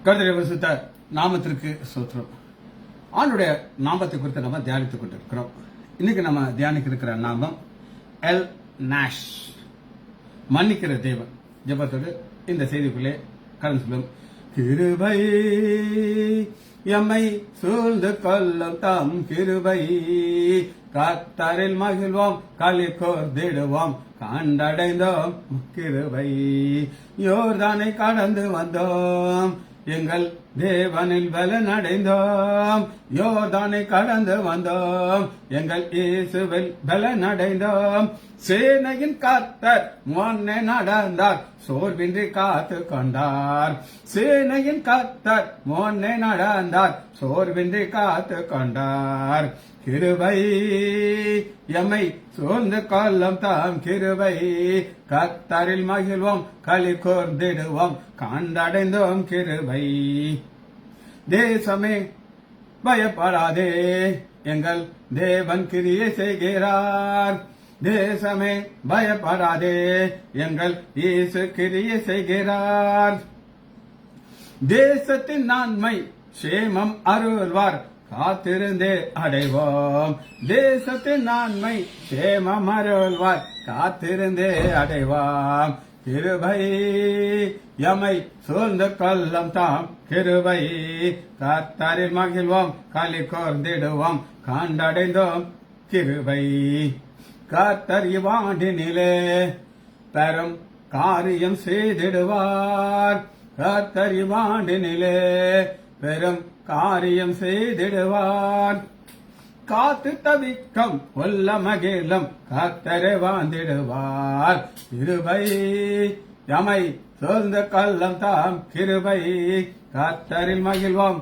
கர்த்தருடைய பரிசுத்த நாமத்திற்கு ஸ்தோத்திரம். ஆண்டுடைய நாமத்தை குறித்து நம்ம தியானித்துக் கொண்டிருக்கிறோம். இன்னைக்கு நம்ம தியானிக்க இருக்கிற நாமம் எல் நாஷ், மன்னிக்கிற தேவன். ஜெபத்தோடு இந்த செய்திக்குள்ளே கடந்து செல்லும். கிருபை எம்மை சூழ்ந்து கொள்ளும் தாம் கிருபை, கர்த்தரில் மகிழ்வோம் களி கோர்ந்திடுவோம், கண்டடைந்தோம் கிருபை. யோர்தானை கடந்து வந்தோம், எங்கள் தேவனில் பலன் அடைந்தோம். யோர்தானை கடந்து வந்தோம், எங்கள் இயேசுவில் பலன் அடைந்தோம். சேனையின் கர்த்தர் முன்னே நடந்தார், சோர்வின்றி காத்து கொண்டார். சேனையின் கர்த்தர் முன்னே நடந்தார், சோர்வின்றி காத்து கொண்டார். கிருபை எம்மை சூழ்ந்து கொள்ளும் தாம் கிருபை, கர்த்தரில் மகிழ்வோம் களி கோர்ந்திடுவோம், கண்டடைந்தோம் கிருபை. தேசமே பயப்படாதே, எங்கள் தேவன் கிரியை செய்கிறார். தேசமே பயப்படாதே, எங்கள் இயேசு கிரியை செய்கிறார். தேசத்தின் நன்மை சேமம் அருள்வார், காத்திருந்தே அடைவோம். தேசத்தின் நன்மை சேமம் அருள்வார், காத்திருந்தே அடைவோம். கிருபை எம்மை சூழ்ந்து கொள்ளும் தாம் கிருபை, கர்த்தரில் மகிழ்வோம் களி கோர்ந்திடுவோம், கண்டடைந்தோம் கிருபை. கர்த்தர் இவ்வாண்டினிலே பெரும் காரியம் செய்திடுவார். கர்த்தர் இவ்வாண்டினிலே பெரும் காரியம் செய்திடுவார். காத்து தவிக்கும் உள்ள மகிழும் கர்த்தரை வாழ்ந்திடுவார். கிருபை எம்மை சூழ்ந்து கொள்ளும் தாம் கிருபை, கர்த்தரில் மகிழ்வோம்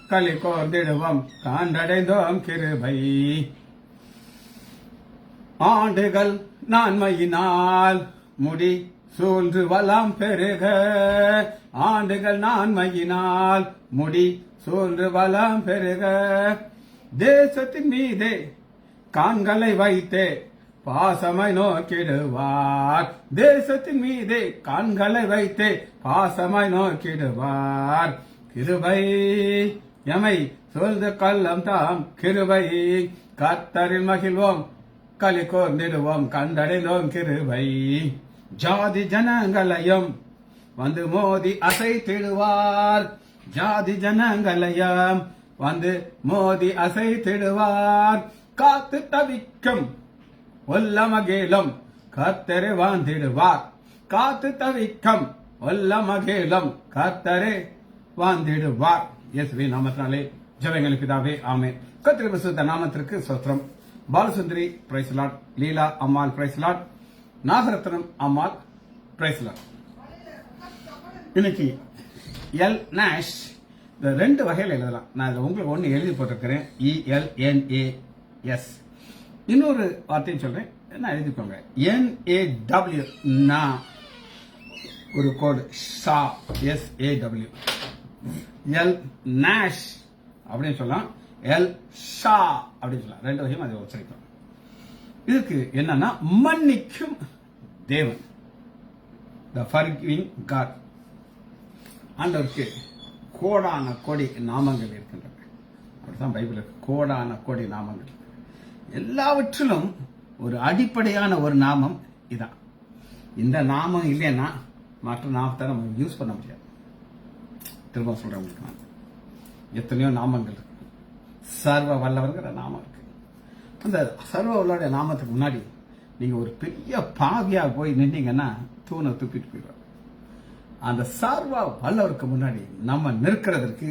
களி கோர்ந்திடுவோம், கண்டடைந்தோம் கிருபை. ஆண்டுகள் நான்மையினால் முடி சூழ்ந்து வளம் பெருக, ஆண்டுகள் நான்மையினால் முடி சூழ்ந்து வளம் பெருக. தேசத்தின் மீதே காண்களை வைத்தே பாசமாய் நோக்கிடுவார். தேசத்தின் மீதே காண்களை வைத்தே பாசமாய் நோக்கிடுவார். கிருபை எம்மை சூழ்ந்து கொள்ளும் தாம் கிருபை, கர்த்தரில் மகிழ்வோம் களி கோர்ந்திடுவோம், கண்டடைந்தோம் கிருபை. ஜாதி ஜனங்களையும் வந்து மோதி அசைத்திடுவார். ஜாதி ஜனங்களையும் வந்து மோதி அசைத்திடுவார். காத்து தவிக்கும் உள்ள மகிழும் கர்த்தரை வாழ்ந்திடுவார். காத்து தவிக்கும் உள்ள மகிழும் கர்த்தரை வாழ்ந்திடுவார். இயேசுவின் நாமத்தினாலே ஜெபங்கள் பிதாவே, ஆமென். கர்த்தருடைய பரிசுத்த நாமத்திற்கு ஸ்தோத்திரம். பாலசுந்தரி பிரைஸ் லார்ட், லீலா அம்மாள் பிரைஸ் லார்ட், நாகரத்னம் அம்மாள் பிரைஸ் லார்ட். இன்னைக்கு எல் நாஷ் இந்த ரெண்டு வகையில் எழுதலாம். நான் இதில் உங்களுக்கு ஒன்று எழுதி போட்டிருக்கிறேன், ELNAS. இன்னொரு வார்த்தையும் சொல்றேன், என்ன எழுதிக்கோங்க. NAW, நா ஒரு கோடு, ஷா SAW. எல் நாஷ் அப்படின்னு சொல்லலாம், எல் ஷா அப்படின்னு சொல்லலாம். ரெண்டு வகையும் அதை உச்சரிக்கும். இதுக்கு என்னன்னா மன்னிக்கும் தேவன், த ஃபர்கிவிங் காட். ஆண்டவருக்கு கோடான கோடி நாமங்கள் இருக்கின்றன. அப்படிதான் பைபிள் இருக்கு, கோடான கோடி நாமங்கள். எல்லாவற்றிலும் ஒரு அடிப்படையான ஒரு நாமம் இதான். இந்த நாமம் இல்லைன்னா மற்ற நாமத்தை நம்ம யூஸ் பண்ண முடியாது. திரும்ப சொல்றேன், எத்தனையோ நாமங்கள் இருக்கு. சர்வ வல்லவர்கிற நாமம் இருக்கு. அந்த சர்வ வல்லவருடைய நாமத்துக்கு முன்னாடி நீங்க ஒரு பெரிய பாவியா போய் நின்றீங்கன்னா தூணை தூக்கிட்டு போயிடுவார். அந்த சர்வ வல்லவருக்கு முன்னாடி நம்ம நிற்கிறதற்கு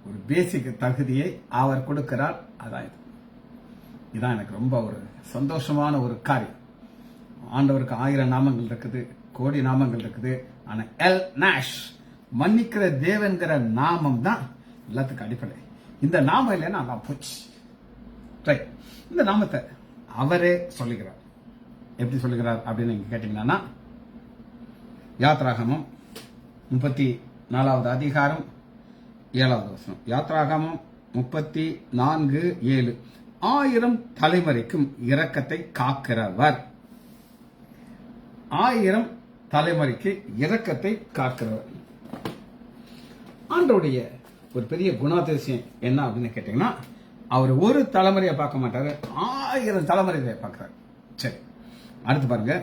ஒரு பேசிக் தகுதியை அவர் கொடுக்கிறார். அதான் இதான் எனக்கு ரொம்ப ஒரு சந்தோஷமான ஒரு காரியம். ஆண்டவருக்கு 1000 நாமங்கள் இருக்குது, கோடி நாமங்கள் இருக்குது. ஆனா எல் நாஷ், மன்னிக்கிற தேவன்கிற நாமம் தான் எல்லாத்துக்கும் அடிப்படை. இந்த நாமம் இல்லைன்னா நான் போச்சு. இந்த நாமத்தை அவரே சொல்லுகிறார். எப்படி சொல்லுகிறார் அப்படின்னு நீங்க கேட்டீங்கன்னா, யாத்ராகமம் 34வது அதிகாரம் 7வது வசனம். யாத்ராகமம் 34:7. 1000 தலைமுறைக்கும் இரக்கத்தை காக்கிறவர். 1000 தலைமுறைக்கு இரக்கத்தை காக்கிறவர். ஆண்டவருடைய ஒரு பெரிய குணாதிசயம் என்ன அப்படின்னு கேட்டீங்கன்னா, அவர் ஒரு தலைமுறையை பார்க்க மாட்டாரு, 1000 தலைமுறையை பார்க்கிறார். சரி, அடுத்து பாருங்க.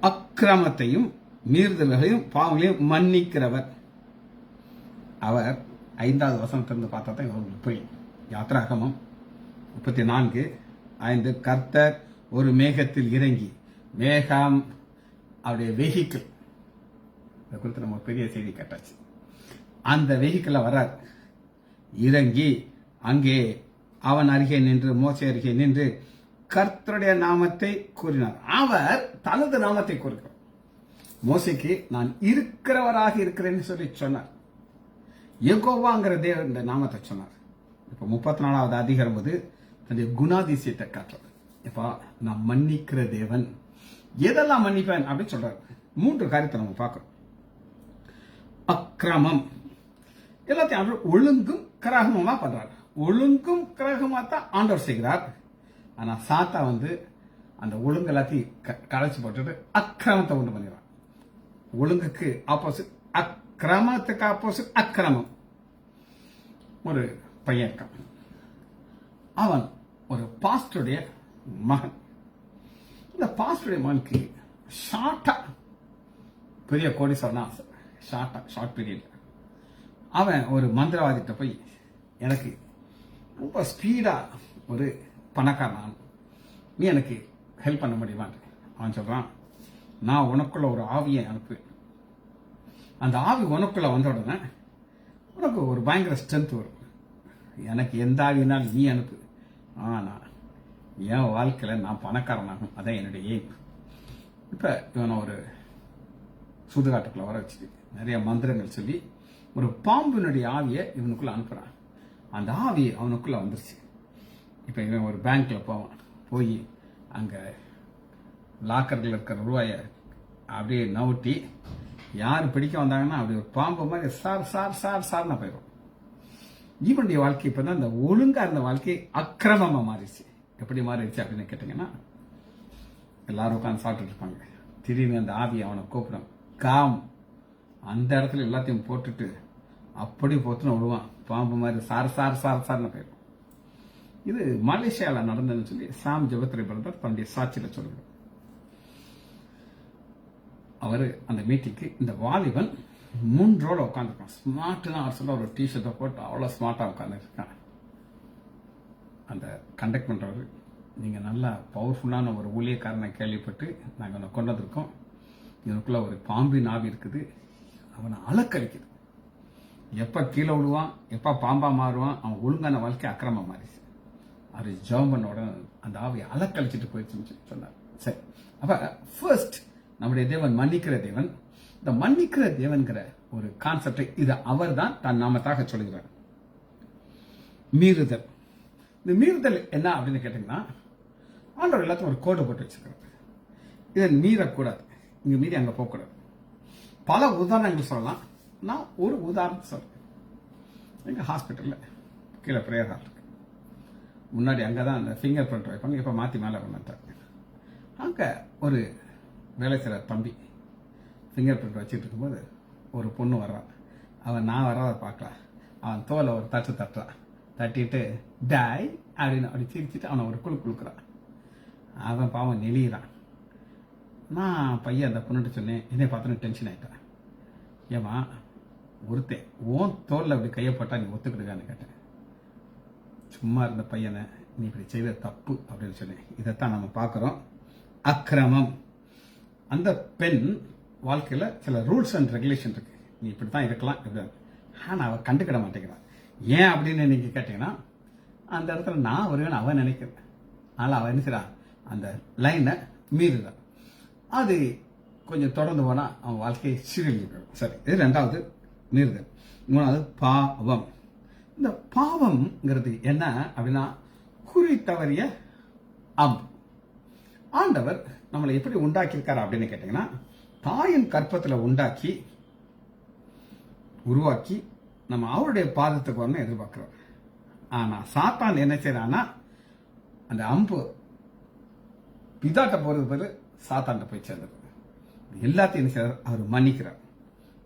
அக்கிரமத்தையும் மீறுதல்களையும் பாவங்களையும் மன்னிக்கிறவர். அவர் 5வது வசனத்திலிருந்து பார்த்தா தான் இவங்களுக்கு புரியும். யாத்ராகமம் 34:5 கர்த்தர் ஒரு மேகத்தில் இறங்கி, மேகம் அவருடைய வெஹிக்கிள், இதை குறித்து நம்ம பெரிய செய்தி கேட்டாச்சு. அந்த வெஹிக்கிள் வர்றார், இறங்கி அங்கே அவன் அருகே நின்று, மோசே அருகே நின்று கர்த்தருடைய நாமத்தை கூறினார். அவர் தனது நாமத்தை கூறுகிறார். மோசேக்கு நான் இருக்கிறவராக இருக்கிறேன்னு சொல்லி சொன்னார். யெகோவாங்கிற தேவன் நாமத்தை சொன்னார். இப்ப 34வது அதிகாரம் போது தன்னுடைய குணாதிசயத்தை காட்டுறார். இப்ப நான் மன்னிக்கிற தேவன், எதெல்லாம் மன்னிப்பேன் அப்படின்னு சொல்றாரு. 3 காரியத்தை நம்ம பார்க்கிறோம். அக்கிரமம் எல்லாத்தையும் ஆண்டவர் ஒழுங்கும் கிரகமா பண்றார். ஒழுங்கும் கிரகமா தான் ஆண்டவர் செய்கிறார். ஆனா சாத்தா அந்த ஒழுங்கு எல்லாத்தையும் களைச்சு போட்டுட்டு அக்கிரமத்தை உண்டு பண்ணிடுறான். ஒழுங்குக்கு ஆப்போசிட், அக்கிரமத்துக்கு ஆப்போசிட் அக்கிரமம். ஒரு பையன் இருக்கான், அவன் ஒரு பாஸ்டருடைய மகன். இந்த பாஸ்டருடைய மகனுக்கு ஷார்ட்டா பெரிய கோடீஸ்வரனா ஷார்ட் பீரியட் அவன் ஒரு மந்திரவாதிட்ட போய், எனக்கு ரொம்ப ஸ்பீடா ஒரு பணக்காரன், நீ எனக்கு ஹெல்ப் பண்ண முடியுமா? அவன் சொல்றான், நான் உனக்குள்ள ஒரு ஆவியை அனுப்புவேன். அந்த ஆவி உனக்குள்ள வந்த உடனே உனக்கு ஒரு பயங்கர ஸ்ட்ரென்த் வரும். எனக்கு எந்த ஆவினாலும் நீ அனுப்பு, ஆனா என் வாழ்க்கையில நான் பணக்காரனாகும், அதான் என்னுடைய எய்ம். இப்ப இவனை ஒரு சுடுகாட்டுக்குள்ள வர வச்சுட்டு நிறைய மந்திரங்கள் சொல்லி ஒரு பாம்பினுடைய ஆவியை இவனுக்குள்ள அனுப்புறான். அந்த ஆவி அவனுக்குள்ள வந்துருச்சு. இப்ப இவன் ஒரு பேங்க்ல போவான், போய் அங்க லாக்கர்கள் இருக்கிற ரூபாயை அப்படியே நவுட்டி யார் பிடிக்க வந்தாங்கன்னா அப்படி ஒரு பாம்பு மாதிரி சார் சார் சார் சார்னா போயிடும். இவனுடைய வாழ்க்கை இப்பதான் இந்த ஒழுங்கா இருந்த வாழ்க்கை அக்கிரமமா மாறிடுச்சு. எப்படி மாறிடுச்சு அப்படின்னு கேட்டீங்கன்னா, எல்லாரும் உட்காந்து சாப்பிட்டு இருப்பாங்க. திடீர்னு அந்த ஆவி அவனை கூப்பிடும், காம். அந்த இடத்துல எல்லாத்தையும் போட்டுட்டு அப்படி போத்துன்னு விடுவான், பாம்பு மாதிரி சார் சார் சார் சார்னு போயிடும். இது மலேசியால நடந்ததுன்னு சொல்லி சாம் ஜெபத்ரி பிரதர் தன்னுடைய சாட்சியில சொல்லுவார். அவரு அந்த மீட்டிங்க்கு இந்த வாலிபன் 3 ரோட உட்காந்துருக்கான். ஸ்மார்ட்னா அவர் சொல்ல ஒரு டிஷர்ட்டை போட்டு அவ்வளவு ஸ்மார்ட்டா உட்காந்துருக்கான். அந்த கண்டக்ட் பண்றவர், நீங்க நல்லா பவர்ஃபுல்லான ஒரு ஊழியக்காரனை கேள்விப்பட்டு நாங்க அவனை கொண்டு வந்திருக்கோம். இவனுக்குள்ள ஒரு பாம்பின் ஆவி இருக்குது, அவனை அலக்கழிக்குது. எப்ப கீழே விடுவான், எப்ப பாம்பா மாறுவான், அவன் ஒழுங்கான வாழ்க்கை அக்கிரமா மாறிச்சு. அவர் ஜெபம் பண்ண உடனே அந்த ஆவியை அலக்கழிச்சிட்டு போயிடுச்சுன்னு சொன்னார். சரி, அப்ப ஃபர்ஸ்ட் நம்முடைய தேவன் மன்னிக்கிற தேவன். இந்த மன்னிக்கிற தேவன்கிற ஒரு கான்செப்டை இது அவர் தான் தன் நாமத்தாக சொல்கிறார். மீறுதல், இந்த மீறுதல் என்ன அப்படின்னு கேட்டீங்கன்னா, ஆண்டவர் எல்லாத்தையும் ஒரு கோடு போட்டு வச்சிருக்கிறார். இதை மீறக்கூடாது, இங்க மீறி அங்க போகக்கூடாது. பல உதாரணங்கள் சொல்லலாம். நான் ஒரு உதாரணம் சொல்றேன். எங்க ஹாஸ்பிட்டல்ல கீழே பிரேயர் ஹால் இருக்கு. முன்னாடி அங்கதான் அந்த ஃபிங்கர் பிரிண்ட் வைப்பாங்க, இப்ப மாத்தி மேல கொண்டாங்க. அங்க ஒரு வேலை செய்யற தம்பி ஃபிங்கர் பிரிண்ட் வச்சுட்டு இருக்கும்போது ஒரு பொண்ணு வர்றான். அவன் நான் வர்றத பார்க்கலாம், அவன் தோலை ஒரு தட்டு தட்டுறான். தட்டிட்டு டாய் அப்படின்னு அப்படி சிரிச்சுட்டு அவனை ஒரு குழுக்குறான். அவன் பாவம் நெளியிறான். நான் பையன் அந்த பொண்ணுட்டு சொன்னேன், என்னை பார்த்தோன்னு டென்ஷன் ஆயிட்டான். ஏமா ஒருத்தன் ஓன் தோல்ல அப்படி கையப்பட்டா நீ ஒத்துக்கிடுகான்னு கேட்டேன். சும்மா இருந்த பையனை நீ இப்படி செய்த தப்பு அப்படின்னு சொன்னேன். இதைத்தான் நம்ம பார்க்கிறோம். அக்கிரமம். அந்த பெண் வாழ்க்கையில சில ரூல்ஸ் அண்ட் ரெகுலேஷன் இருக்கு, நீ இப்படித்தான் இருக்கலாம் இப்படி. ஆனா அவ கண்டுக்கிட மாட்டேங்கிறான். ஏன் அப்படின்னு நீங்க கேட்டீங்கன்னா, அந்த இடத்துல நான் வருவேன் அவன் நினைக்கிறேன். அதனால அவன் நினைக்கிறான், அந்த லைனை மீறுதான். அது கொஞ்சம் தொடர்ந்து போனா அவன் வாழ்க்கையை சீரழிஞ்சிடும். சரி, இது 2வது மீறுதல். 3வது பாவம். இந்த பாவம்ங்கிறது என்ன அப்படின்னா, குறி தவறிய அம்பு. ஆண்டவர் நம்மளை எப்படி உண்டாக்கியிருக்காரு அப்படின்னு கேட்டீங்கன்னா, தாயின் கற்பத்துல உருவாக்கி நம்ம அவருடைய பாதத்துக்கு வரணும் எதிர்பார்க்கிறோம். ஆனா சாத்தான் என்ன செய்யறான்னா, அந்த அம்பு பிதாட்ட போறது பதில் சாத்தான்ட்ட போய் சேர்ந்தது. எல்லாத்தையும் என்ன செய்யறார், அவர்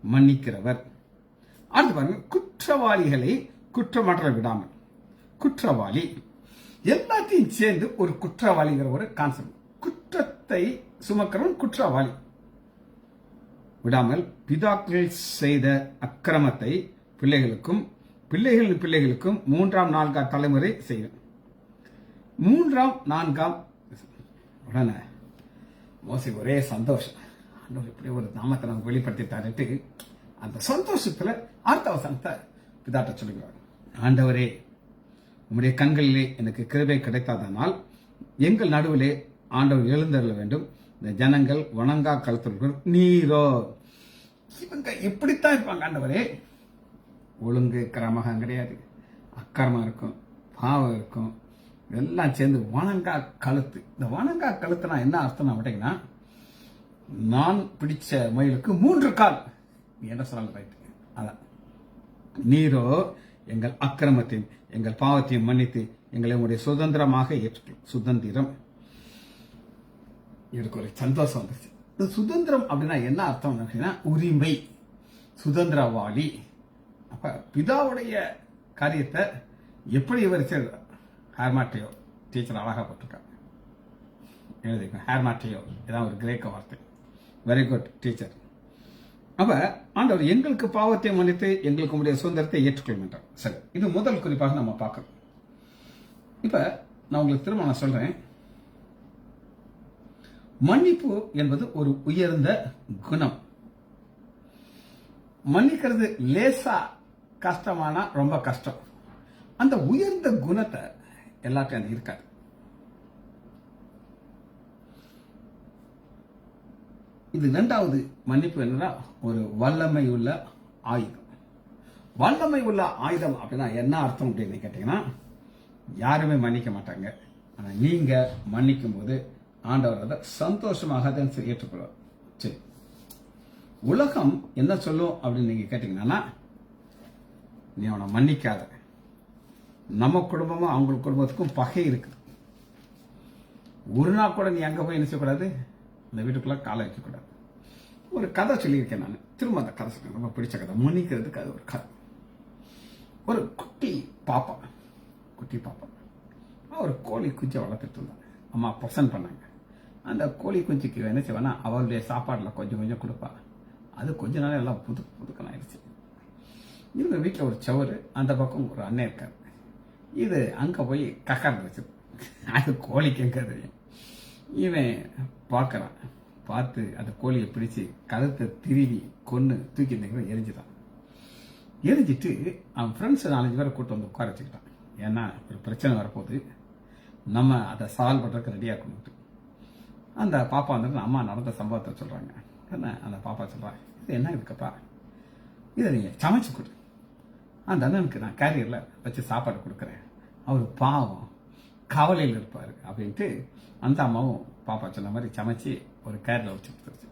மன்னிக்கிறவர். அடுத்து பாருங்க, குற்றவாளிகளை குற்றமற்ற விடாமல். குற்றவாளி எல்லாத்தையும் சேர்ந்து ஒரு குற்றவாளிங்கிற ஒரு கான்செப்ட். குற்றத்தை சுமக்கிறவன் குற்றவாளி. விடாமல் பிதாக்கள் செய்த அக்கிரமத்தை பிள்ளைகளுக்கும் பிள்ளைகளின் பிள்ளைகளுக்கும் 3ஆம் 4ஆம் தலைமுறை செய்யும். 3ஆம் 4ஆம் உடனே மோசே ஒரே சந்தோஷம். இப்படி ஒரு நாமத்தை நமக்கு வெளிப்படுத்திட்டாரு. அந்த சந்தோஷத்துல அடுத்த வசனத்தை பிதாட்ட சொல்லுகிறார். ஆண்டவரே, உம்முடைய கண்களிலே எனக்கு கிருபை கிடைத்தாதனால் எங்கள் நடுவிலே ஆண்டவர் எழுந்தருள வேண்டும். இந்த ஜனங்கள் வணங்கா கழுத்தர்கள் நீரோ. இவங்க எப்படித்தான் இருப்பாங்க ஆண்டவரே? ஒழுங்கு கிரமகம் கிடையாது, அக்கிரமம் இருக்கும், பாவம் இருக்கும், எல்லாம் சேர்ந்து வணங்கா கழுத்து. இந்த வணங்கா கழுத்துனா என்ன அர்த்தம் அப்படின்னா, நான் பிடிச்ச மயிலுக்கு 3 கால் என்ன சொன்னாங்க. ரைட், அதான். நீரோ எங்கள் அக்கிரமத்தையும் எங்கள் பாவத்தையும் மன்னித்து எங்களை உங்களுடைய சுதந்திரமாக ஏற்று. சுதந்திரம், எனக்கு ஒரு சந்தோஷம் வந்துச்சு. இந்த சுதந்திரம் அப்படின்னா என்ன அர்த்தம் அப்படின்னா, உரிமை, சுதந்திரவாளி. அப்ப பிதாவுடைய காரியத்தை எப்படி விவரிச்சார்? ஹேர்மாட்டியோ டீச்சர் அழகா போட்டிருக்காங்க, எழுதிக்க. ஹேர்மாட்டியோ இதான் ஒரு கிரேக்க வார்த்தை. Very good teacher. அப்ப ஆண்டவர் எங்களுக்கு பாவத்தை மன்னித்து எங்களுக்கு உடைய சுதந்திரத்தை ஏற்றுக்கொள்ளும் என்றார். சரி, இது முதல் குறிப்பாக நம்ம பார்க்கணும். இப்ப நான் உங்களுக்கு திரும்ப நான் சொல்றேன், மன்னிப்பு என்பது ஒரு உயர்ந்த குணம். மன்னிக்கிறது லேசா, கஷ்டமானா ரொம்ப கஷ்டம். அந்த உயர்ந்த குணத்தை எல்லாத்தையும் அது இருக்காது. இது 2வது மன்னிப்பு என்னன்னா, ஒரு வல்லமை உள்ள ஆயுதம். வல்லமை உள்ள ஆயுதம் அப்படின்னா என்ன அர்த்தம் அப்படின்னு கேட்டீங்கன்னா, யாருமே மன்னிக்க மாட்டாங்க. ஆனா நீங்க மன்னிக்கும் போது ஆண்டவர் அதை சந்தோஷமாக அதை ஏற்றுக்கொள்வார். சரி, உலகம் என்ன சொல்லும் அப்படின்னு நீங்க கேட்டீங்கன்னா, நீ அவனை மன்னிக்காத. நம்ம குடும்பமும் அவங்க குடும்பத்துக்கும் பகை இருக்குது. ஒரு நாள் கூட நீ அங்க போய் என்ன செய்யக்கூடாது, இந்த வீட்டுக்குள்ள காலை வைக்கக்கூடாது. ஒரு கதை சொல்லியிருக்கேன் நான், திரும்ப அந்த கதை சொல்றேன். ரொம்ப பிடிச்ச கதை, மன்னிக்கிறதுக்கு அது ஒரு கதை. ஒரு குட்டி பாப்பா ஒரு கோழி குஞ்சை வளர்த்துட்டு இருந்தாங்க. அம்மா பசன் பண்ணாங்க. அந்த கோழி குஞ்சுக்கு என்ன செய்வானா, அவளுடைய சாப்பாடுல கொஞ்சம் கொஞ்சம் கொடுப்பா. அது கொஞ்ச நாள் எல்லாம் புதுக்கன் ஆயிடுச்சு. இவங்க வீட்டில் ஒரு சவறு, அந்த பக்கம் ஒரு அண்ணன் இருக்காரு. இது அங்க போய் கக்காந்து வச்சு, அது கோழிக்கு எங்க தெரியும். இவன் பார்க்கறான். பார்த்து அந்த கோழியை பிடிச்சு கழுத்தை திருவி கொன்னு தூக்கி எரிஞ்சுட்டான். எரிஞ்சிட்டு அவன் ஃப்ரெண்ட்ஸ் 4-5 பேரை கூட்டு வந்து உட்கார வச்சுக்கிட்டான். ஏன்னா ஒரு பிரச்சனை வரப்போகுது, நம்ம அதை சால்வ் பண்றதுக்கு ரெடியா கொண்டு. அந்த பாப்பா வந்துட்டு அம்மா நடந்த சம்பவத்தை சொல்றாங்க. அந்த பாப்பா சொல்றாங்க, இது என்ன இருக்குப்பா, இதை நீங்க சமைச்சு கொடு. அந்த அண்ணனுக்கு நான் கேரியர்ல வச்சு சாப்பாடு கொடுக்குறேன், அவர் பாவம் கவலையில் இருப்பாரு அப்படின்ட்டு அந்த அம்மாவும் பாப்பா சொன்ன மாதிரி சமைச்சு ஒரு கேரியர்ல வச்சு கொடுத்துருச்சு.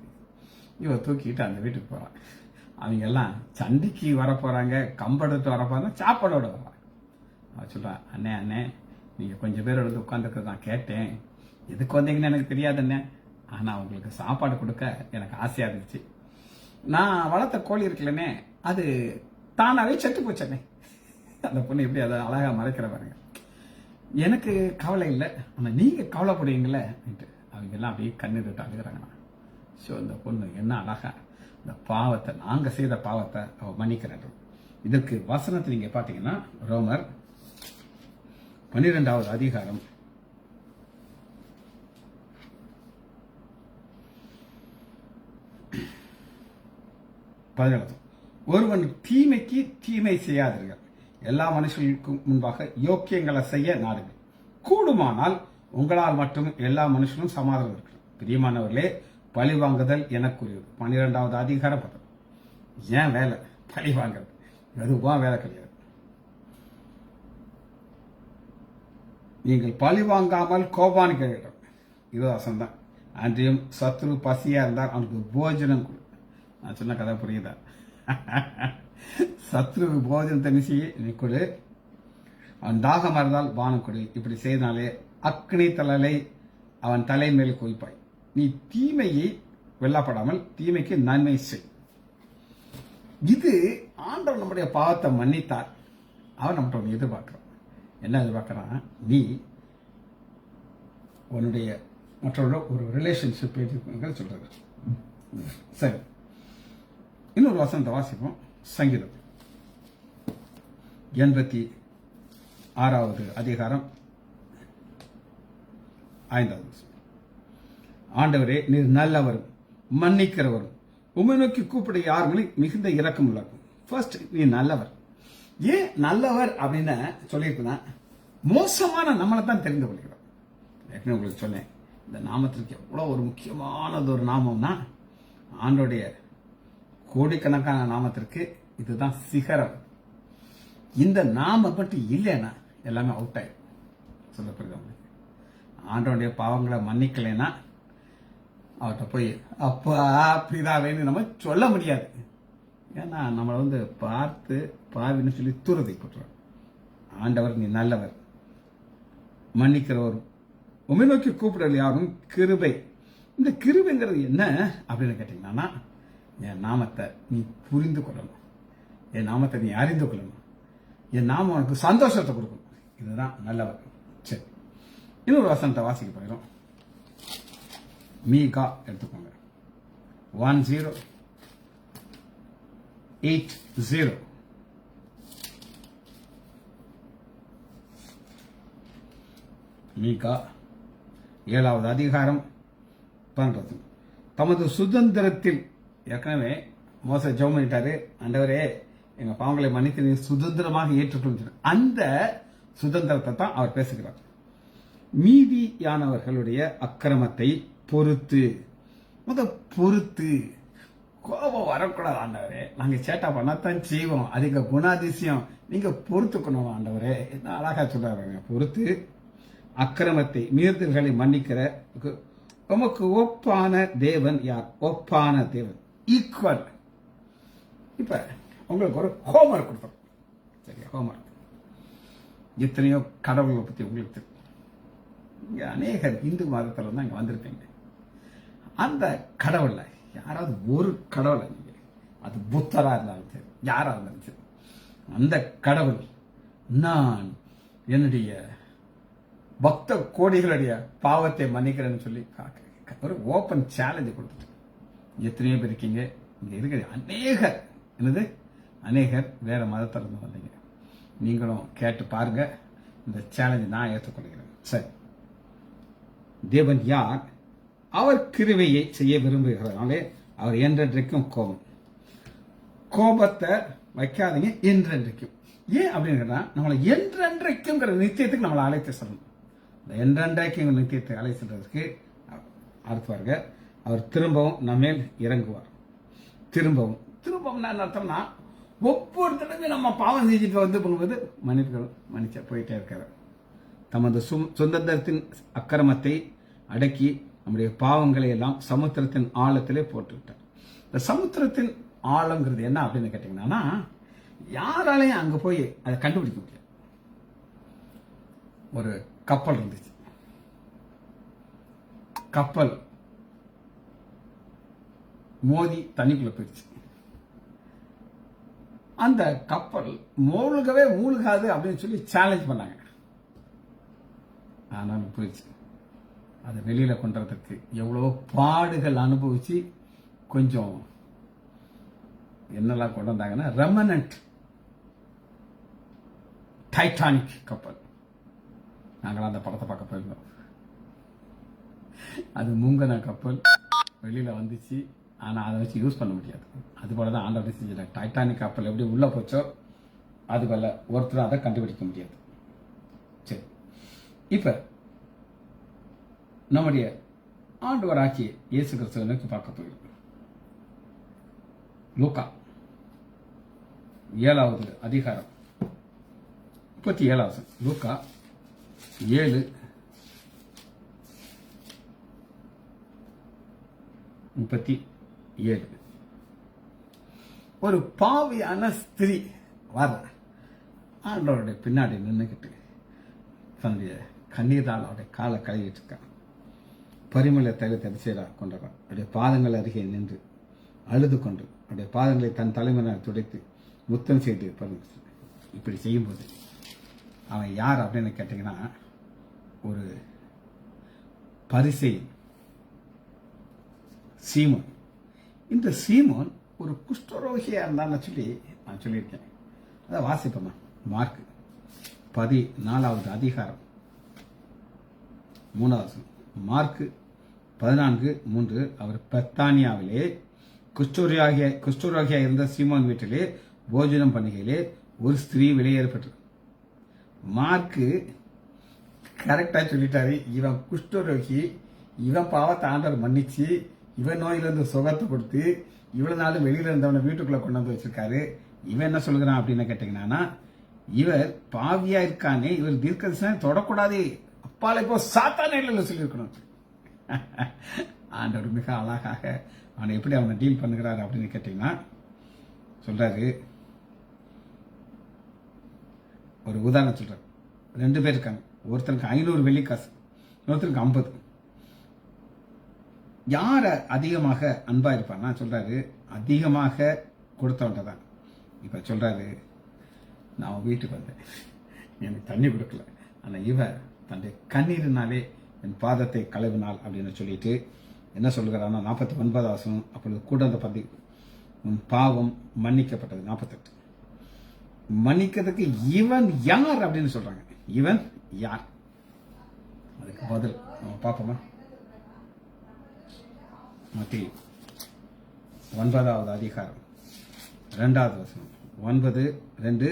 இவ தூக்கிட்டு அந்த வீட்டுக்கு போறான். அவங்க எல்லாம் சண்டைக்கு வர போறாங்க, கம்பெடுத்து வர போறாங்க, சாப்பாடோட வர்றாங்க. அவ சொல்றான், அண்ணே அண்ணே, நீங்க கொஞ்சம் பேரோட வந்து உட்காந்துருக்க நான் கேட்டேன், எதுக்கு வந்தீங்கன்னு எனக்கு தெரியாது அண்ணே, ஆனா உங்களுக்கு சாப்பாடு கொடுக்க எனக்கு ஆசையா இருந்துச்சு. நான் வளர்த்த கோழி இருக்குல்லனே, அது தானாவே செத்து போச்சனே. அந்த பொண்ணு எப்படி அதை அழகா மறைக்கிற பாருங்க. எனக்கு கவலை இல்லை, ஆனா நீங்க கவலைப்படுவீங்களே. அவங்க எல்லாம் அப்படியே கண்ணீர் விட்டு அழுகிறாங்க. ஸோ இந்த பொண்ணு என்ன அழகா இந்த பாவத்தை, நாங்க செய்த பாவத்தை அவ மன்னிக்கிறார். இதற்கு வசனத்தை நீங்க பாத்தீங்கன்னா, ரோமர் 12வது அதிகாரம் 17. ஒருவன் தீமைக்கு தீமை செய்யாதீர்கள், எல்லா மனுஷர்களுக்கும் முன்பாக யோக்கியங்களை செய்ய நாடுங்கள், கூடுமானால் உங்களால் மட்டும் எல்லா மனுஷனும் சமாதானம் இருக்கு. பிரியமானவர்களே, பழி வாங்குதல் எனக்குரியது. 12வது அதிகாரம் 10. ஏன் வேலை பழி வாங்குறது? எதுவா வேலை கிடையாது. நீங்கள் பழி வாங்காமல் கோபானிக்க வேண்டும். இதுவாசம் தான். அன்றையும் சத்ரு பசியா இருந்தால் அவனுக்கு போஜனம் கொடு. நான் சொன்ன கதை புரியுதா? சத்ருக்கு போஜனத்தை நீ கொடு, அவன் தாகமா இருந்தால் பானம் கொடு. இப்படி செய்தாலே அக்னி தலலை அவன் தலை மேல் குவிப்பாய். நீ தீமையை வெல்லப்படாமல் தீமைக்கு நன்மை செய். இது ஆண்டவர் நம்முடைய பாவத்தை மன்னித்தார். அவர் நம்மகிட்ட ஒன்று எதிர்பார்க்கிறான். என்ன எதிர்பார்க்கிறான்? நீ உன்னுடைய மற்றவர்களோட ஒரு ரிலேஷன்ஷிப் சொல்றது. சரி, இன்னொரு வசனத்தை வாசிப்போம். சங்கீதம் 86வது அதிகாரம் 5வது வசனம். ஆண்டவரே, நீர் நல்லவரும் மன்னிக்கிறவரும், உம்மை நோக்கி கூப்பிட யாருமே மிகுந்த இரக்கம் உள்ளார். ஃபர்ஸ்ட், நீ நல்லவர். ஏன் நல்லவர் அப்படின்னு சொல்லியிருக்குன்னா, மோசமான நம்மளை தான் தெரிந்து கொள்கிறோம். ஏற்கனவே உங்களுக்கு சொன்னேன், இந்த நாமத்திற்கு எவ்வளோ ஒரு முக்கியமானது ஒரு நாமம்னா, ஆண்டோடைய கோடிக்கணக்கான நாமத்திற்கு இதுதான் சிகரம். இந்த நாம மட்டும் இல்லைன்னா எல்லாமே அவுட் ஆயிடும். சொல்லப்படுது அவங்களுக்கு. ஆண்டோடைய பாவங்களை மன்னிக்கலைன்னா அவர்கிட்ட போய் அப்பா பிதாவேன்னு நம்ம சொல்ல முடியாது. ஏன்னா நம்மளை பார்த்து பாவின்னு சொல்லி தூரத்தை போட்டுருவார். ஆண்டவர் நீ நல்லவர், மன்னிக்கிறவர், உம்மை நோக்கி கூப்பிடல யாரும் கிருபை. இந்த கிருபைங்கிறது என்ன அப்படின்னு கேட்டீங்கன்னா, என் நாமத்தை நீ புரிந்து கொள்ளணும், என் நாமத்தை நீ அறிந்து கொள்ளணும், என் நாமம் உனக்கு சந்தோஷத்தை கொடுக்கணும். இதுதான் நல்லவர். சரி, இன்னொரு வசனத்தை வாசிக்க போயிடும். மீகா எடுத்துக்கோங்க. 10:80. மீகா 7வது அதிகாரம் 12. தமது சுதந்திரத்தில், ஏற்கனவே மோச ஜெபம் பண்ணிட்டாரு, ஆண்டவரே எங்க பாவங்களை மன்னித்து நீ சுதந்திரமாக ஏற்றுக்கொள்ள. அந்த சுதந்திரத்தை தான் அவர் பேசுகிறார். மீதியானவர்களுடைய அக்கிரமத்தை பொறுத்து. பொறுத்து கோபம் வரக்கூடாது ஆண்டவரே. நாங்க சேட்டா பண்ணத்தான் செய்வோம், அது எங்க குணாதிசயம். நீங்க பொறுத்துக்கணும் ஆண்டவரே. என்ன அழகா சொல்றாங்க. பொறுத்து அக்கிரமத்தை மீறுதல்களை மன்னிக்கிற உமக்கு ஒப்பான தேவன் யார்? ஒப்பான தேவன், ஈக்குவல். இப்ப உங்களுக்கு ஒரு ஹோம்ஒர்க் கொடுத்தோம். சரியா? ஹோம்ஒர்க். எத்தனையோ கடவுளை பத்தி உங்களுக்கு தெரியும். இங்க அநேகர் இந்து மதத்துல தான் இங்க வந்திருப்பீங்க. அந்த கடவுள்ல யாராவது ஒரு கடவுளை, நீங்க அது புத்தரா இருந்தாலும் சரி, யாரா இருந்தாலும் சரி, அந்த கடவுள் நான் என்னுடைய பக்த கோடிகளுடைய பாவத்தை மன்னிக்கிறேன்னு சொல்லி ஒரு ஓப்பன் சேலஞ்சு கொடுத்துட்டு எத்தனையோ பேர் இருக்கீங்க. இங்க இருக்கிற அநேகர் அநேகர் வேற மதத்தில் இருந்து வந்தீங்க. நீங்களும் கேட்டு பாருங்க. இந்த சேலஞ்சு நான் ஏற்றுக்கொள்கிறேன். சரி, தேவன் யார்? அவர் கிருபையை செய்ய விரும்புகிறதாலே அவர் என்றென்றைக்கும் கோபத்தை வைக்காதீங்க, என்றென்றைக்கும். ஏன் அப்படின்னு நம்மளை என்றென்றைக்குங்கிற நிச்சயத்துக்கு நம்மளை அழைத்து செல்லணும். என்றென்றைக்கும் நிச்சயத்தை அழைத்து செல்றதுக்கு அடுத்துவாருங்க. அவர் திரும்பவும் நம்மேல் இறங்குவார். திரும்பவும் என்ன அர்த்தம்னா, ஒவ்வொரு தடவையும் நம்ம பாவம் செஞ்சுட்டு போகும்போது மன்னிச்ச போயிட்டே இருக்காரு. தமது சுதந்திரத்தின் அக்கிரமத்தை அடக்கி நம்முடைய பாவங்களை எல்லாம் சமுத்திரத்தின் ஆழத்திலே போட்டுவிட்டார். இந்த சமுத்திரத்தின் ஆழங்கிறது என்ன அப்படின்னு கேட்டீங்கன்னா, யாராலையும் அங்க போய் அதை கண்டுபிடிக்க முடியாது. ஒரு கப்பல் இருந்துச்சு. கப்பல் மோதி தண்ணிக்குள்ள போயிடுச்சு. அந்த கப்பல் மூழ்காது அப்படின்னு சொல்லி சேலஞ்ச் பண்ணாங்க. ஆனாலும் போயிடுச்சு. அதை வெளியில கொண்டதுக்கு எவ்வளவோ பாடுகள் அனுபவிச்சு கொஞ்சம் என்னெல்லாம் கொண்டு வந்தாங்கன்னா, ரெமனன்ட் டைட்டானிக் கப்பல். நாங்களாம் அந்த படத்தை பார்க்க போயிருந்தோம். அது முங்கின கப்பல் வெளியில வந்துச்சு. ஆனா அதை வச்சு யூஸ் பண்ண முடியாது. அது போலதான் ஆண்டவர் செஞ்சிட்டாங்க. டைட்டானிக் கப்பல் எப்படி உள்ள போச்சோ அது போல ஒருத்தர் அதை கண்டுபிடிக்க முடியாது. சரி, இப்ப நம்முடைய ஆண்டவராகிய இயேசு கிறிஸ்துவை நோக்கி பார்க்க போகிறோம். லூக்கா 7வது அதிகாரம் 37. லூக்கா 7:37. ஒரு பாவியான ஸ்திரீ வர ஆண்டவருடைய பின்னாடி நின்றுக்கிட்டு தன்னுடைய கண்ணீரால் அவருடைய காலை கழுவிட்டு இருக்கான். பரிமள தைலத்தை அபிஷேகம் கொண்டவன் அவருடைய பாதங்கள் அருகே நின்று அழுது கொண்டு அவருடைய பாதங்களை தன் தலைமையினால் துடைத்து முத்தம் செய்து இப்படி செய்யும்போது அவன் யார் அப்படின்னு கேட்டீங்கன்னா ஒரு பரிசேயன் சீமோன். இந்த சீமோன் ஒரு குஷ்டரோகியா இருந்தான்னு சொல்லி நான் சொல்லியிருக்கேன். அதான் வாசிப்போமா, மார்க் 14வது அதிகாரம் 3வது மார்க் 14:3. அவர் பெத்தானியாவிலே குஷ்டரோகியா இருந்த சீமோன் வீட்டிலே போஜனம் பண்ணுகையிலே ஒரு ஸ்திரீ வெளியேறப்பட்டது. மார்க்கு கரெக்டா சொல்லிட்டாரு. இவன் குஷ்டரோகி, இவன் பாவத்தை ஆண்டவர் மன்னிச்சு இவன் நோயிலிருந்து சுகத்தை கொடுத்து இவ்வளவு நாள் வெளியில இருந்தவனை வீட்டுக்குள்ள கொண்டு வந்து வச்சிருக்காரு. இவன் என்ன சொல்லுகிறான் அப்படின்னு கேட்டீங்கன்னா, இவர் பாவியா இருக்கானே, இவர் தீர்க்கதரிசனம் தொடக்கூடாது, அப்பால இப்போ சாத்தானே இல்லைன்னு சொல்லியிருக்கணும். ஆண்டவர் மிக அழகாக அவனை எப்படி அவனை டீல் பண்ணுகிறாரு அப்படின்னு கேட்டீங்கன்னா சொல்றாரு. ஒரு உதாரணம் சொல்றாரு. 2 பேர் இருக்காங்க. ஒருத்தருக்கு 500 வெள்ளிக்காசு, ஒருத்தருக்கு 50. யார அதிகமாக அன்பா இருப்பான்னா சொல்றாரு, அதிகமாக கொடுத்தவன்ட்ட தான். இப்ப சொல்றாரு, நான் வீட்டுக்கு வந்தேன், எனக்கு தண்ணி கொடுக்கல, ஆனா இவன் தன்னுடைய கண்ணீரினாலே என் பாதத்தை கழுவினாள் அப்படின்னு சொல்லிட்டு என்ன சொல்லுகிறான்னா 49வது அப்பொழுது கூட அந்த பந்தி உன் பாவம் மன்னிக்கப்பட்டது. 48 மன்னிக்கிறதுக்கு இவன் யார் அப்படின்னு சொல்றாங்க. இவன் யார்? அதுக்கு பதில் பார்ப்போமா? மத்தேயு 9வது அதிகாரம் 2வது வசனம் 9:2.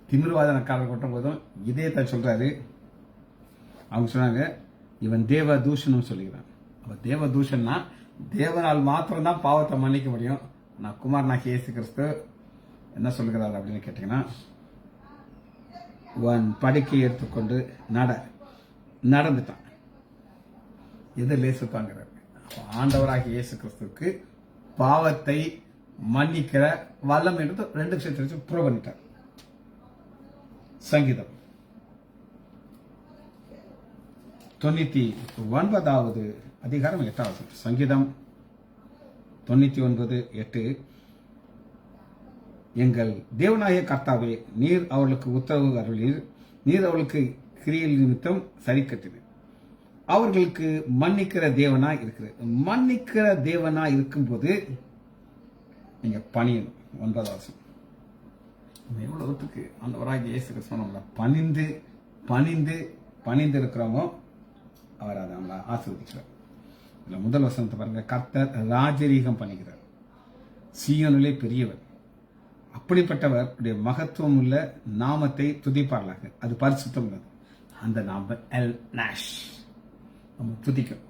திமிர்வாதனக்காரர் கொட்டும் போதும் இதே தான் சொல்றாரு. அவங்க சொன்னாங்க, இவன் தேவ தூஷணம் சொல்லுகிறான். அப்ப தேவ தூஷன்னா தேவனால் மாத்திரம்தான் பாவத்தை மன்னிக்க முடியும். நான் குமாரனாகி இயேசு கிறிஸ்து என்ன சொல்லுகிறார் அப்படின்னு கேட்டீங்கன்னா, உன் படுக்கையை எடுத்துக்கொண்டு நடந்துட்டான். எது லேசுப்பாங்கிறார். ஆண்டவராகி இயேசு கிறிஸ்துவுக்கு பாவத்தை மன்னிக்கிற வல்லம் என்று 2 விஷயத்தை ப்ரூவ் பண்ணிட்டார். சங்கீதம் 99வது அதிகாரம் 8வது சங்கீதம் 99:8. எங்கள் தேவனாய கர்த்தாவே, நீர் அவர்களுக்கு உத்தரவு அருளீர், நீர் அவர்களுக்கு கிரியல் நிமித்தம் சரி கட்டினீர், அவர்களுக்கு மன்னிக்கிற தேவனா இருக்கிறது. மன்னிக்கிற தேவனா இருக்கும்போது நீங்க பணியணும். 9வது எவ்வளவுக்கு ஆண்டவராகிய இயேசு கிறிஸ்து நம்மளை பணிந்து பணிந்து பணிந்து இருக்கிறோமோ அவர் அதை நம்மளை ஆசீர்வதிக்கிறார். இதுல முதல் வசனத்தை பாருங்க, கர்த்தர் ராஜரீகம் பண்ணுகிறார், சீயோனிலே பெரியவர், அப்படிப்பட்டவர் மகத்துவம் உள்ள நாமத்தை துதிப்பார்களாக, அது பரிசுத்தம் உள்ளது. அந்த நாம எல் நாஷ் நம்ம துதிக்கிறோம்.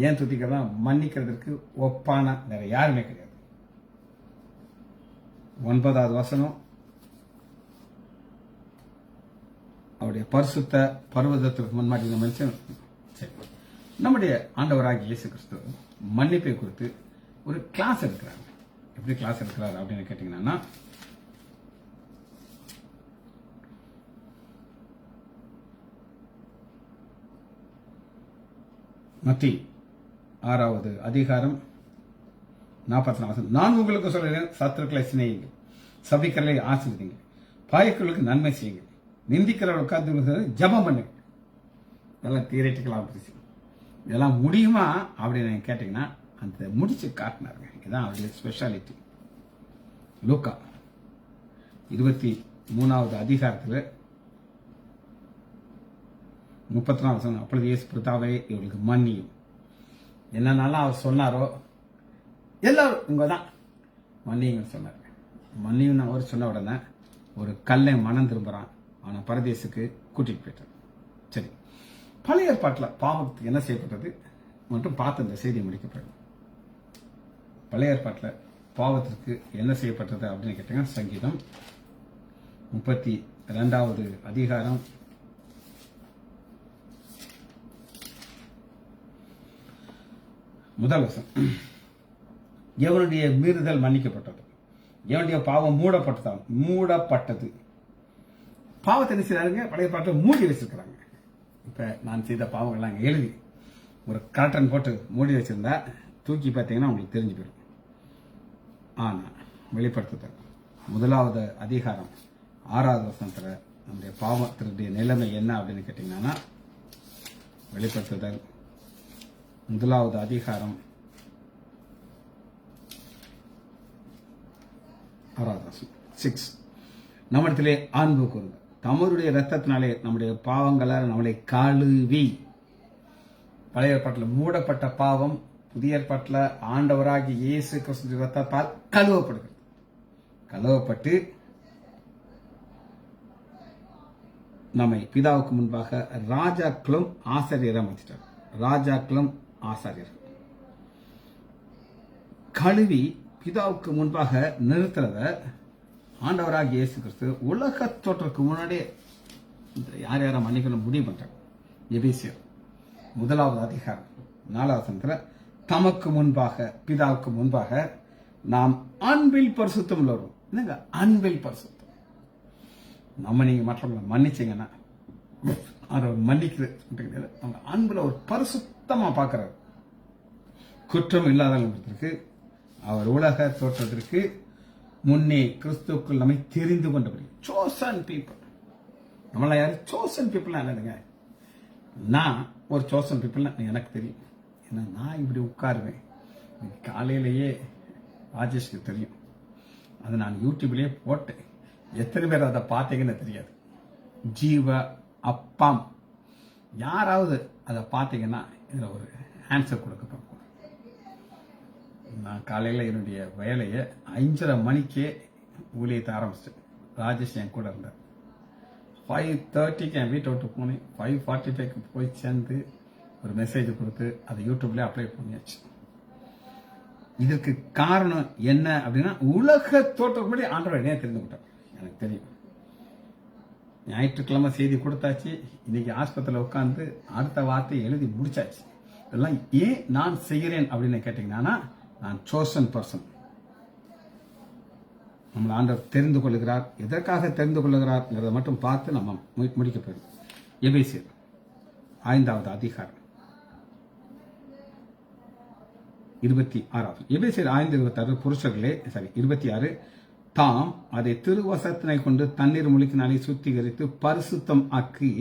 ஏன் துதிக்கிறோம்? மன்னிக்கிறதுக்கு ஒப்பான வேற யாருமே கிடையாது. 9வது வசனம், அவருடைய பரிசுத்த பர்வதத்திற்கு முன்மாட்டி நம்ம நம்முடைய ஆண்டவராகிய இயேசு கிறிஸ்து மன்னிப்பை குறித்து ஒரு கிளாஸ் எடுக்கிறாங்க. எப்படி கிளாஸ் எடுக்கிறாரு அப்படின்னு கேட்டீங்கன்னா, மத்தேயு 6வது அதிகாரம் 44. நான் உங்களுக்கு சொல்கிறேன், சத்துருக்களை சிநேகியுங்கள், சபிக்கிறவர்களை ஆசீர்வதியுங்கள், பாயக்குகளுக்கு நன்மை செய்யுங்கள், நிந்திக்கிறவர்களுக்கு ஜெபம் பண்ணுங்க. இதெல்லாம் தியரிட்டிக்கலா பிரிச்சு இதெல்லாம் முடியுமா அப்படின்னு கேட்டீங்கன்னா அந்த முடிச்சு காட்டினாருங்க. இதுதான் அவருடைய ஸ்பெஷாலிட்டி. லூக்கா 23வது அதிகாரத்தில் 34 அப்பொழுது இயேசு பிதாவே இவர்களுக்கு மன்னியும். என்னன்னாலும் அவர் சொன்னாரோ எல்லாரும் இங்கதான் மன்னியும் சொன்னார். மன்னியும் அவர் சொன்ன உடனே ஒரு கல்லை மனம் திரும்புறான், அவனை பரதேசுக்கு கூட்டிட்டு போயிட்டார். சரி, பழைய ஏற்பாட்டில் பாவத்துக்கு என்ன செய்யப்பட்டது மட்டும் பார்த்து இந்த செய்தி முடிக்கப்படும். பழைய ஏற்பாட்டில் பாவத்திற்கு என்ன செய்யப்பட்டது அப்படின்னு கேட்டீங்கன்னா, சங்கீதம் 32வது அதிகாரம் 1 வசனம், எவனுடைய மீறுதல் மன்னிக்கப்பட்டது, எவனுடைய பாவம் மூடப்பட்டது. பாவத்தை என்ன செய்யறாங்க? பழைய பாட்டில் மூடி வச்சிருக்கிறாங்க. இப்ப நான் செய்த பாவங்கள்லாம் எழுதி ஒரு கர்டன் போட்டு மூடி வச்சிருந்தா தூக்கி பார்த்தீங்கன்னா உங்களுக்கு தெரிஞ்சு போயிடும். ஆனா வெளிப்படுத்துதல் 1வது அதிகாரம் 6வது வசனத்துல நம்முடைய பாவத்தினுடைய நிலைமை என்ன அப்படின்னு கேட்டீங்கன்னா, வெளிப்படுத்துதல் 1வது அதிகாரம் 6வது வசனம் 6. நம்மிடத்திலே அன்பு கூறுங்க, தமருடைய இரத்தத்தினாலே நம்முடைய பாவங்களை நம்மளை கழுவி. பழைய ஏற்பாட்டில் மூடப்பட்ட பாவம் புதிய ஏற்பாட்டில் ஆண்டவராகி இயேசு கிறிஸ்து இரத்தத்தால் கழுவப்படுகிறது. கழுவப்பட்டு நம்மை பிதாவுக்கு முன்பாக ராஜாக்களும் ஆசாரியரை மாற்றிட்டார். ராஜாக்களும் ஆசாரியர்கள் கழுவி பிதாவுக்கு முன்பாக நிறுத்துறத ஆண்டவராக இயேசு கிறிஸ்து உலக தோற்றத்துக்கு முன்னாடியே யார் யாரை மன்னிக்கணும் முடிவு பண்றாங்க. எபேசியர் 1வது அதிகாரம் 4வது வசனத்துல தமக்கு முன்பாக பிதாவுக்கு முன்பாக நாம் அன்பில் பரிசுத்தம் உள்ளவரும். என்னங்க அன்பில் பரிசுத்தம்? நம்ம நீங்க மற்றவங்களை மன்னிச்சீங்கன்னா அதை மன்னிக்கிறது அவங்க அன்புல ஒரு பரிசுத்தமா பார்க்கிறார். குற்றம் இல்லாதவர்களுக்கு அவர் உலக தோற்றத்திற்கு முன்னே கிறிஸ்துவுக்குள் நம்மை தெரிந்து கொண்டபடி சோசன் பீப்புள். நம்மள யாரு சோசன் பீப்புள் இல்லைங்க. நான் ஒரு சோசன் பீப்புள் எனக்கு தெரியும். ஏன்னா நான் இப்படி உட்காருவேன். காலையிலேயே ராஜேஷ்க்கு தெரியும். அதை நான் யூடியூப்லேயே போட்டேன். எத்தனை பேர் அதை பார்த்தீங்கன்னு தெரியாது. ஜீவ அப்பாம் யாராவது அதை பார்த்தீங்கன்னா இதில் ஒரு ஆன்சர் கொடுக்க பார்ப்போம். நான் காலையில் என்னுடைய வேலையை 5:30 மணிக்கே ஊழியத்தை ஆரம்பிச்சிட்டேன். ராஜேஷ் என் கூட இருந்தார். 5:30க்கு என் வீட்டை விட்டு போனேன். 5:45க்கு போய் சேர்ந்து ஒரு மெசேஜ் கொடுத்து அதை யூடியூப்லேயே அப்ளை பண்ணியாச்சு. இதற்கு காரணம் என்ன அப்படின்னா, உலக தோற்றத்துக்கு முன்னாடி ஆண்டவர் என்னைய தெரிந்து விட்டார். எனக்கு தெரியும். ஞாயிற்றுக்கிழமை செய்தி கொடுத்தாச்சு. இன்னைக்கு ஆஸ்பத்திரியில் உட்காந்து அடுத்த வார்த்தையை எழுதி முடிச்சாச்சு. இதெல்லாம் ஏன் நான் செய்கிறேன் அப்படின்னு கேட்டீங்கன்னா, நான் சோசன் பர்சன். நம்மளை ஆண்டவர் தெரிந்து கொள்கிறார். எதற்காக தெரிந்து கொள்கிறார் மட்டும் பார்த்து நம்ம முடிக்க போயிடும். எபேசியர் 5வது அதிகாரம் 26. எபேசியர் 5:26. புருஷர்களே 26. தாம் அதை திருவசத்தினை கொண்டு தண்ணீர் முழுக்கினாலே சுத்திகரித்து பரிசுத்தம் ஆக்கி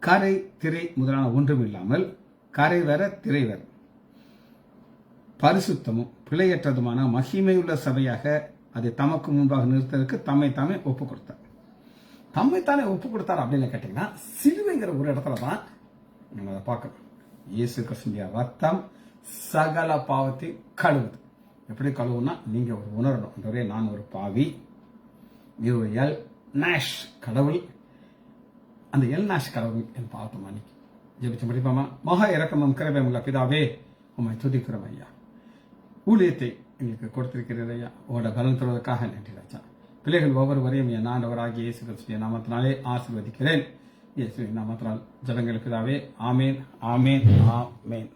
கரை திரை முதலான ஒன்றும் இல்லாமல் கரை வேற திரை வேற பரிசுத்தமும் பிழையற்றதுமான மகிமையுள்ள சபையாக அதை தமக்கு முன்பாக நிறுத்ததற்கு தம்மை தாமே ஒப்பு கொடுத்தார். தம்மை தானே ஒப்பு கொடுத்தார் அப்படின்னு கேட்டீங்கன்னா, சிலுவைங்கிற ஒரு இடத்துல தான் நம்ம அதை பார்க்கணும். இயேசு கிறிஸ்துவின் ரத்தம் சகல பாவத்தை கழுவுது. எப்படி கழுவுனா, நீங்க ஒரு உணரணும், அன்றே நான் ஒரு பாவி, நீ ஒரு எல் நாஷ் கடவுள், அந்த எல் நாஷ் கடவுள் என் பாவத்தை மன்னிக்கு. ஜெபிச்சு முடிப்பாமா? மகா இரக்கமும் கிருபையும் உள்ள பிதாவே, உம்மை துதிக்கிறோம் ஐயா. ஊழியத்தை எங்களுக்கு கொடுத்திருக்கிறீர் ஐயா. உங்களோட பலன் தருவதற்காக நன்றி ராஜா. பிள்ளைகள் ஒவ்வொருவரையும் என் ஆண்டவராகிய இயேசு கிறிஸ்துவின் நாமத்தினாலே ஆசீர்வதிக்கிறேன். இயேசுவின் நாமத்தினால் ஜெபங்கள் பிதாவே. ஆமேன், ஆமேன், ஆமேன்.